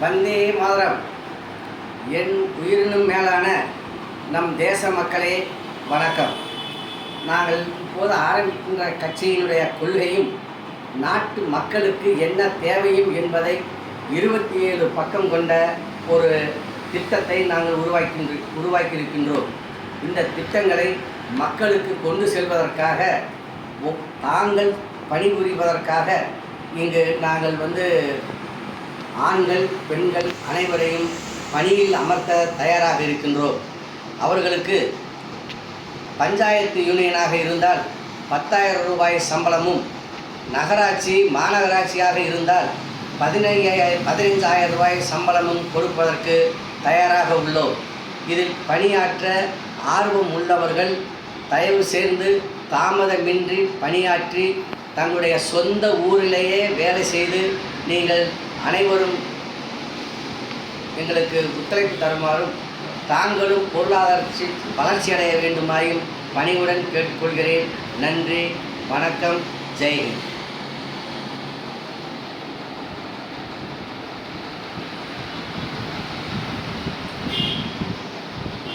வந்தே மாதரம். என் உயிரினும் மேலான நம் தேச மக்களே வணக்கம். நாங்கள் இப்போது ஆரம்பிக்கின்ற கட்சியினுடைய கொள்கையும் நாட்டு மக்களுக்கு என்ன தேவையும் என்பதை 27 பக்கம் கொண்ட ஒரு திட்டத்தை நாங்கள் உருவாக்கியிருக்கின்றோம். இந்த திட்டங்களை மக்களுக்கு கொண்டு செல்வதற்காக தாங்கள் பணிபுரிவதற்காக இங்கு நாங்கள் ஆண்கள் பெண்கள் அனைவரையும் பணியில் அமர்த்த தயாராக இருக்கின்றோம். அவர்களுக்கு பஞ்சாயத்து யூனியனாக இருந்தால் 10,000 ரூபாய் சம்பளமும், நகராட்சி மாநகராட்சியாக இருந்தால் 15,000 ரூபாய் சம்பளமும் கொடுப்பதற்கு தயாராக உள்ளோம். இதில் பணியாற்ற ஆர்வம் உள்ளவர்கள் தயவு சேர்ந்து தாமதமின்றி பணியாற்றி தங்களுடைய சொந்த ஊரிலேயே வேலை செய்து நீங்கள் அனைவரும் எங்களுக்கு ஒத்துழைப்பு தருமாறும் தாங்களும் பொருளாதார வளர்ச்சியடைய வேண்டுமாயும் பணிவுடன் கேட்டுக்கொள்கிறேன். நன்றி, வணக்கம், ஜெய்ஹிந்த்.